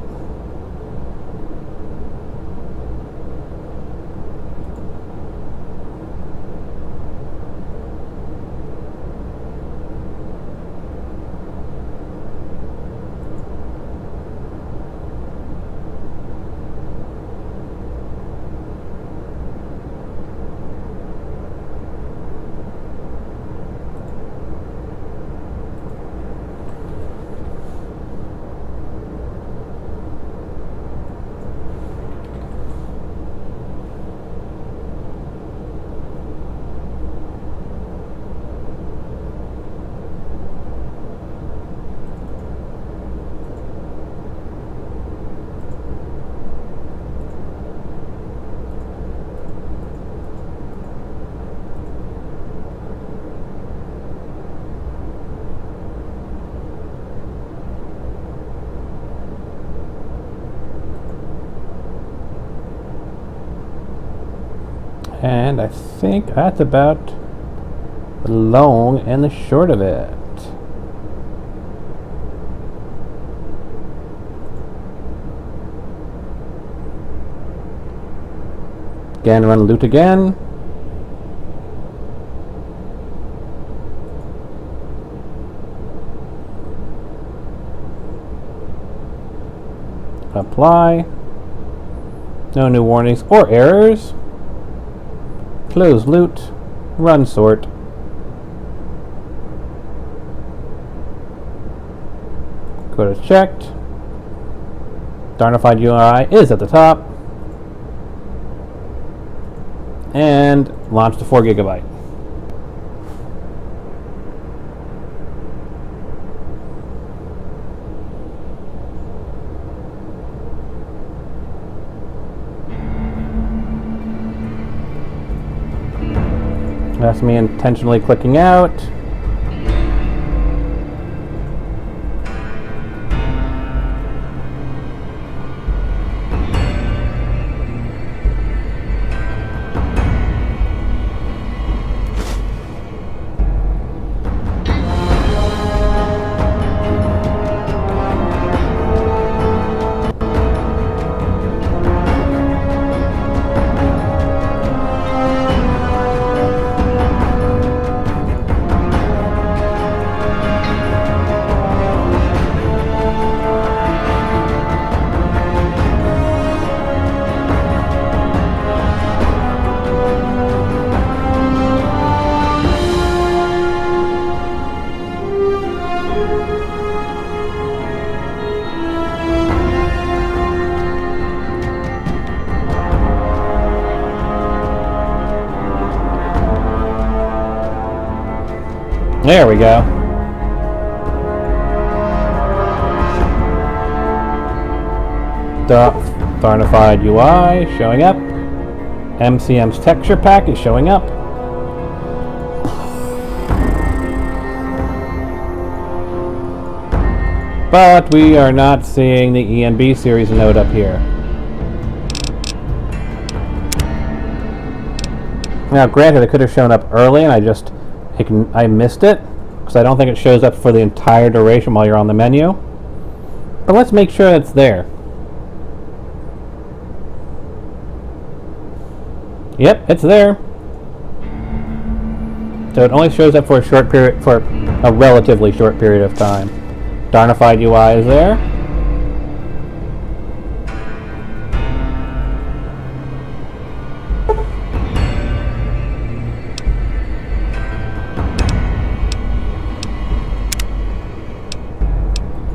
Speaker 3: And I think that's about the long and the short of it. Again, run loot again. Apply. No new warnings or errors. Close loot, run sort. Go to checked. Darnified UI is at the top. And launch the 4 GB. That's me intentionally clicking out. There we go. Tharnified UI showing up. MCM's texture pack is showing up. But we are not seeing the ENB series node up here. Now granted, it could have shown up early and I missed it, because I don't think it shows up for the entire duration while you're on the menu. But let's make sure it's there. Yep, it's there. So it only shows up for a short period, for a relatively short period of time. Darnified UI is there.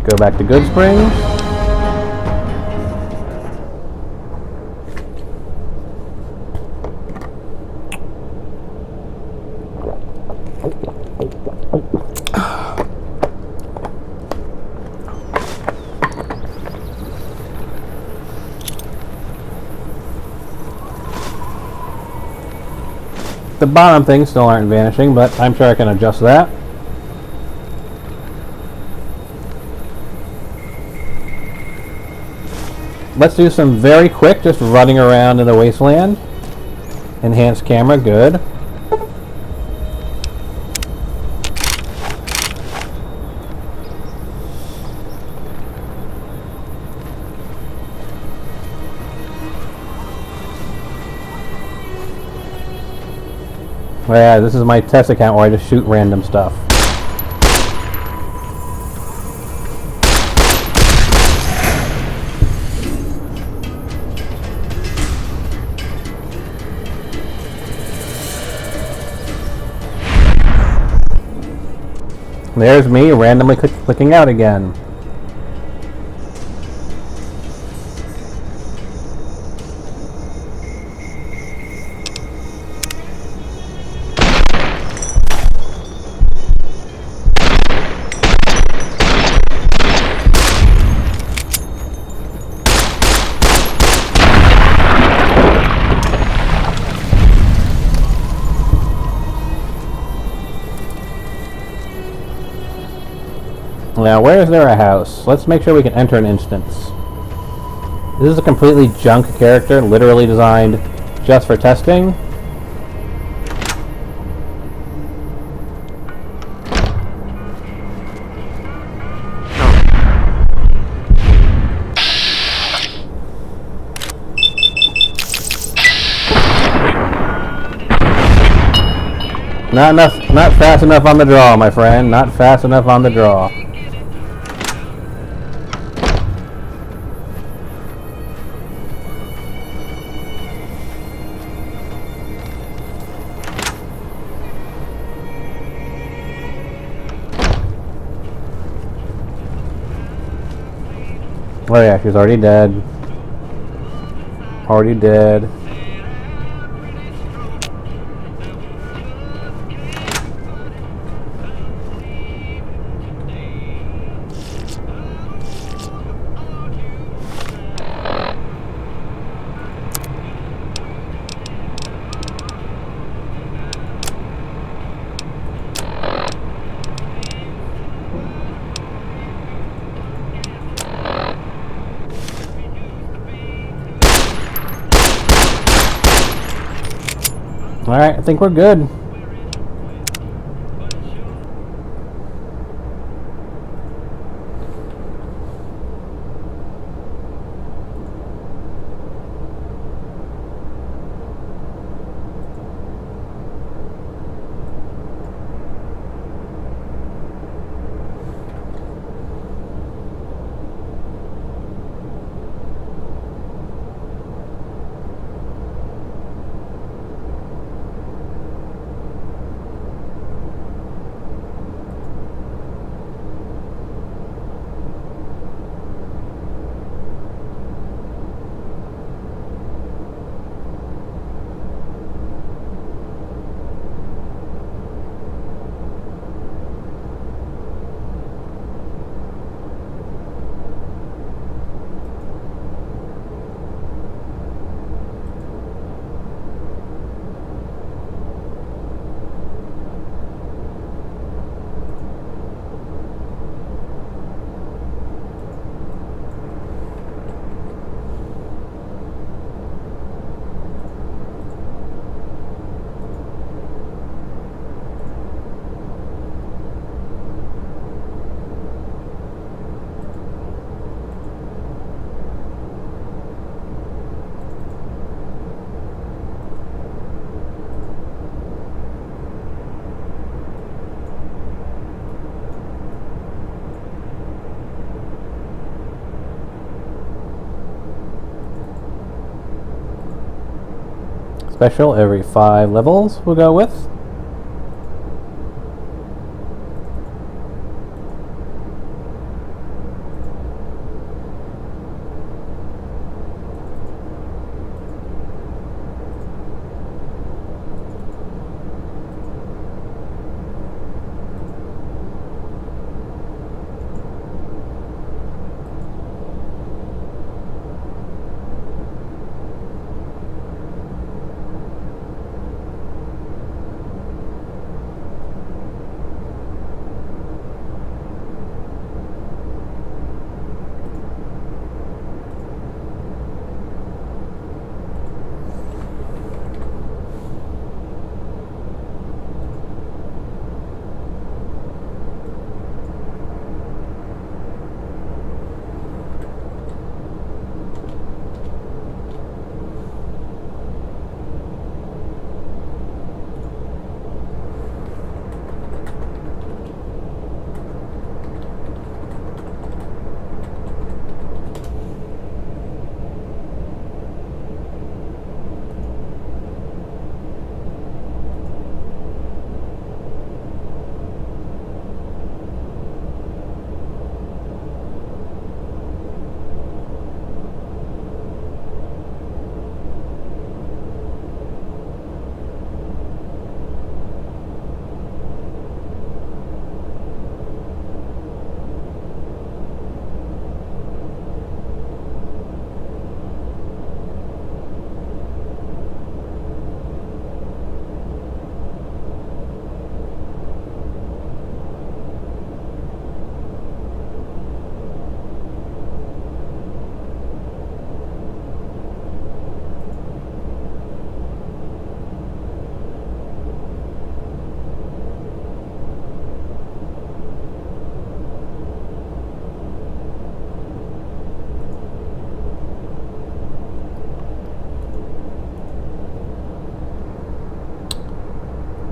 Speaker 3: Go back to Goodsprings. The bottom things still aren't vanishing, but I'm sure I can adjust that. Let's do some very quick, just running around in the wasteland. Enhanced camera, good. Oh yeah, this is my test account where I just shoot random stuff. There's me randomly clicking out again. Now, where is there a house? Let's make sure we can enter an instance. This is a completely junk character, literally designed just for testing. Not fast enough on the draw, my friend. Not fast enough on the draw. Oh yeah, she's already dead. Already dead. Alright, I think we're good. Special every 5 levels we'll go with.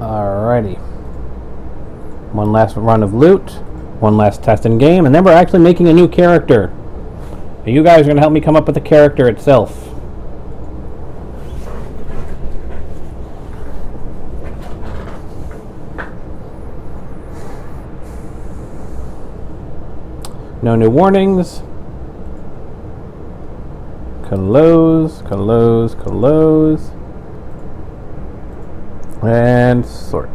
Speaker 3: Alrighty. One last run of loot, one last test in game, and then we're actually making a new character. And you guys are going to help me come up with the character itself. No new warnings. Close. And sort.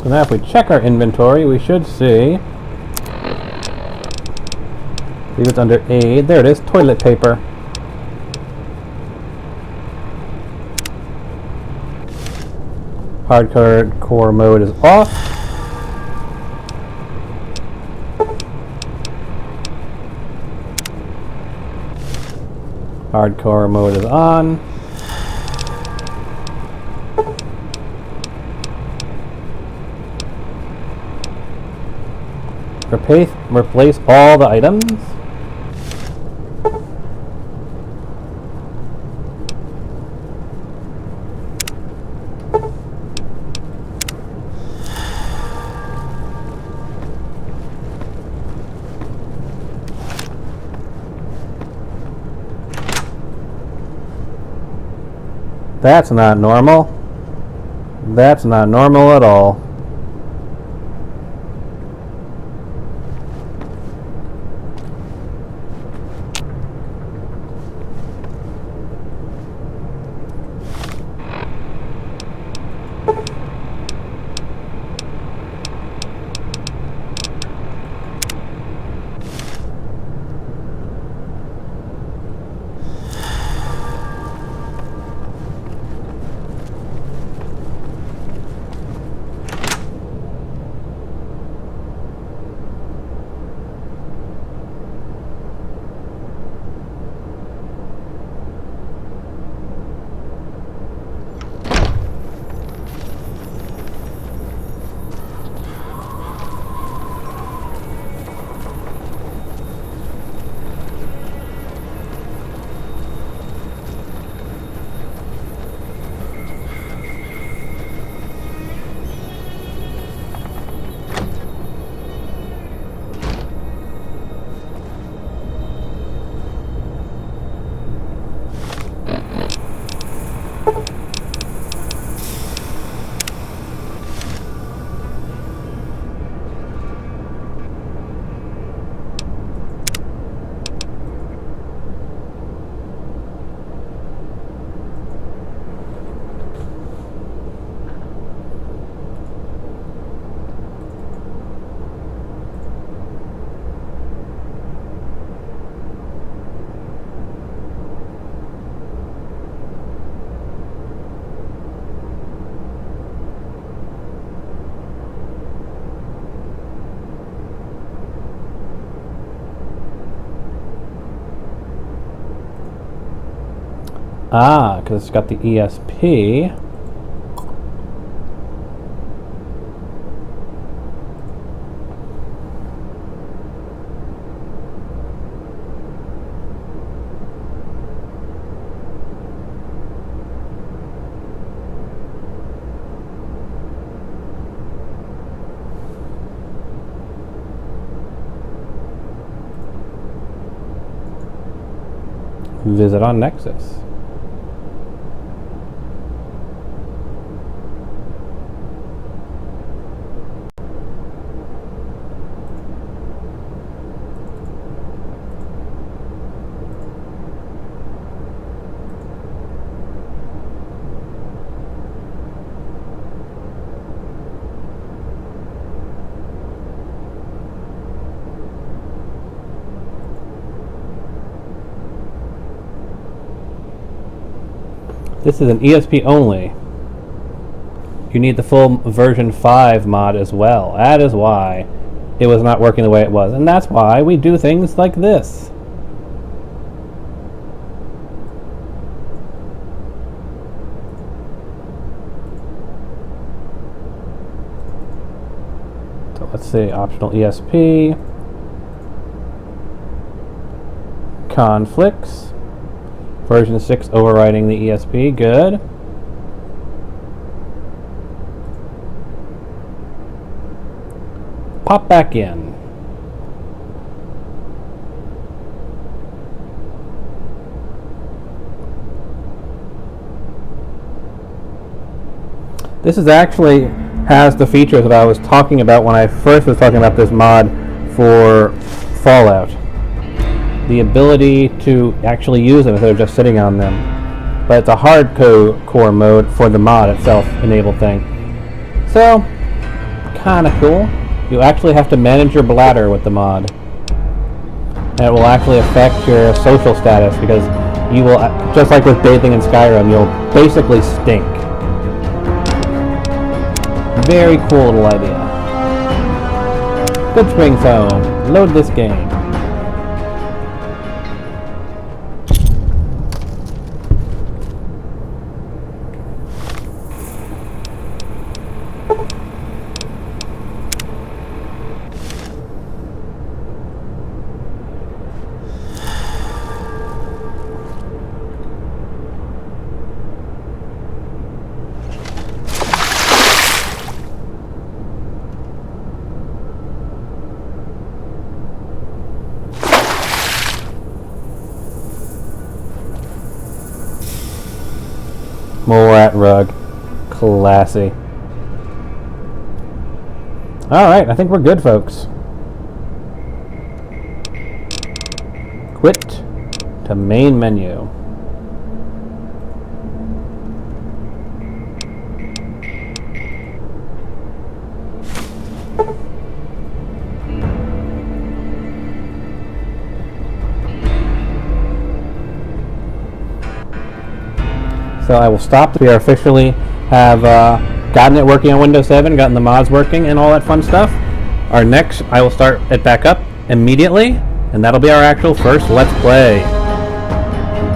Speaker 3: So now if we check our inventory, we should see, I believe it's under aid, there it is, toilet paper. Hardcore mode is off. Hardcore mode is on. Replace all the items? That's not normal. That's not normal at all. Ah, because it's got the ESP. Visit on Nexus. This is an ESP only. You need the full version 5 mod as well. That is why it was not working the way it was. And that's why we do things like this. So let's see, optional ESP. Conflicts. Version 6 overriding the ESP, good. Pop back in. This is actually has the features that I was talking about when I first was talking about this mod for Fallout. The ability to actually use them instead of just sitting on them. But it's a hardcore mode for the mod itself enabled thing. So, kinda cool. You actually have to manage your bladder with the mod. And it will actually affect your social status because you will, just like with bathing in Skyrim, you'll basically stink. Very cool little idea. Good Spring Phone. Load this game. Morat rug. Classy. Alright, I think we're good, folks. Quit to main menu. So I will stop. We officially have gotten it working on Windows 7, gotten the mods working and all that fun stuff. I will start it back up immediately, and that'll be our actual first Let's Play.